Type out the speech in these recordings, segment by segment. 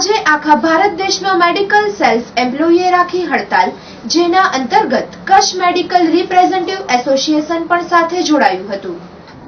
આજે આખા ભારત દેશમાં મેડિકલ સેલ્ફ એમ્પ્લોયીએ રાખી હડતાલ, જેના અંતર્ગત કચ્છ મેડિકલ રિપ્રેઝેન્ટેટિવ એસોસિએશન પણ સાથે જોડાયું હતું।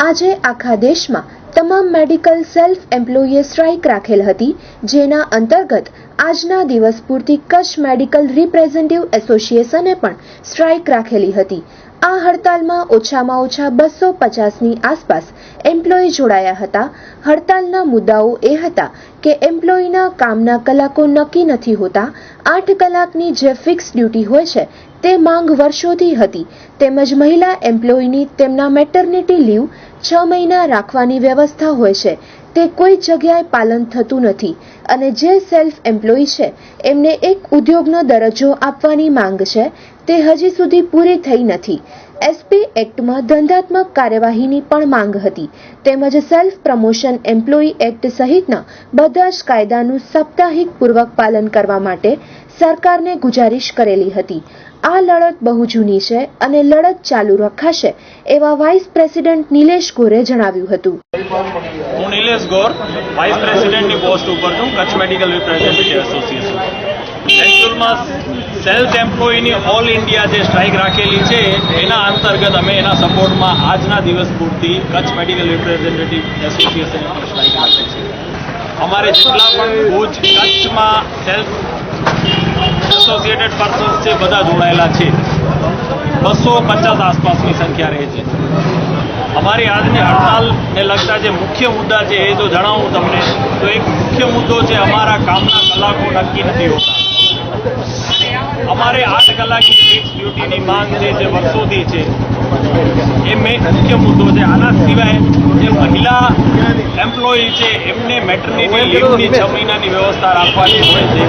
આજે આખા દેશમાં તમામ મેડિકલ સેલ્ફ એમ્પ્લોયીએ સ્ટ્રાઇક રાખેલ હતી, જેના અંતર્ગત આજના દિવસ પૂરતી કચ્છ મેડિકલ રિપ્રેઝેન્ટેટિવ એસોસિએશને પણ સ્ટ્રાઇક રાખેલી હતી। આ હડતાલમાં ઓછામાં ઓછા 250ની આસપાસ એમ્પ્લોયી જોડાયા હતા। હડતાલના મુદ્દાઓ એ હતા કે એમ્પ્લોયીના કામના કલાકો નક્કી નથી હોતા, 8 કલાકની જે ફિક્સ ડ્યુટી હોય છે તે માંગ વર્ષોથી હતી, તેમજ મહિલા એમ્પ્લોયીની તેમના મેટર્નિટી લીવ 6 મહિના રાખવાની વ્યવસ્થા હોય છે, તે કોઈ જગ્યાએ પાલન થતું નથી અને જે સેલ્ફ એમ્પ્લોયી છે એમને એક ઉદ્યોગનો દરજ્જો આપવાની માંગ છે, તે હજી સુધી પૂરી થઈ નથી। એસપી એક્ટમાં ધંધાત્મક કાર્યવાહીની પણ માંગ હતી, તેમજ સેલ્ફ પ્રમોશન એમ્પ્લોયી એક્ટ સહિતના બધા જ કાયદાનું સાપ્તાહિક પૂર્વક પાલન કરવા માટે સરકારને ગુજારિશ કરેલી હતી। આ લડત બહુ જૂની છે અને લડત ચાલુ રખાશે એવા વાઇસ પ્રેસિડેન્ટ નિલેશ ગોરે જણાવ્યું હતું। હું નિલેશ ગોર, વાઇસ પ્રેસિડેન્ટની પોસ્ટ ઉપર છું, કચ્છ મેડિકલ રિપ્રેઝેન્ટેટિવ એસોસિએશન। એકચ્યુઅલમાં સેલ્ફ એમ્પ્લોયીની ઓલ ઇન્ડિયા જે સ્ટ્રાઇક રાખેલી છે એના અંતર્ગત અમે એના સપોર્ટમાં આજના દિવસ પૂરતી કચ્છ મેડિકલ રિપ્રેઝેન્ટેટિવ એસોસિએશને પણ સ્ટ્રાઇક રાખી છે। અમારે જેટલા પણ ભુજ કચ્છમાં સેલ્ફ એસોસિએટેડ પર્સન્સ છે બધા જોડાયેલા છે, 250 આસપાસની સંખ્યા રહે છે। અમારી આજની હડતાલને લગતા જે મુખ્ય મુદ્દા છે એ તો જણાવું તમને તો એક મુખ્ય મુદ્દો છે અમારા કામના કલાકો નક્કી નથી હોતા। અમારે 8 કલાકની ફિક્સ ડ્યુટીની માંગ છે જે વર્ષોથી છે, એ મુખ્ય મુદ્દો છે। આના સિવાય જે મહિલા એમ્પ્લોયી છે એમને મેટર્નિટી લીવની 6 મહિનાની વ્યવસ્થા રાખવાની હોય છે,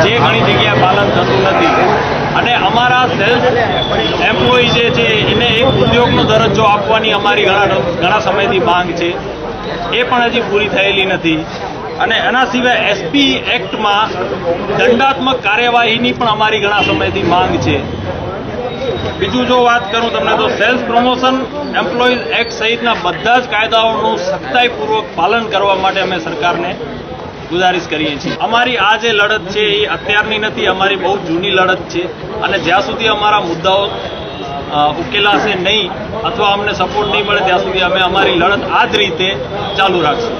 જે ઘણી જગ્યાએ પાલન થતું નથી અને અમારા સેલ્ફ એમ્પ્લોયી જે છે એને એક ઉદ્યોગનો દરજ્જો આપવાની અમારી ઘણા સમયથી માંગ છે, એ પણ હજી પૂરી થયેલી નથી અને એના સિવાય એસપી એક્ટમાં દંડાત્મક કાર્યવાહીની પણ અમારી ઘણા સમયથી માંગ છે। બીજું જો વાત કરું તમને તો સેલ્ફ પ્રમોશન એમ્પ્લોઈઝ એક્ટ સહિતના બધા જ કાયદાઓનું સખ્તાઈપૂર્વક પાલન કરવા માટે અમે સરકારને ગુજારિશ કરીએ છીએ। અમારી આ જે લડત છે એ અત્યારની નથી, અમારી બહુ જૂની લડત છે અને જ્યાં સુધી અમારા મુદ્દાઓ ઉકેલાશે નહીં અથવા અમને સપોર્ટ નહીં મળે ત્યાં સુધી અમે અમારી લડત આ જ રીતે ચાલુ રાખશું।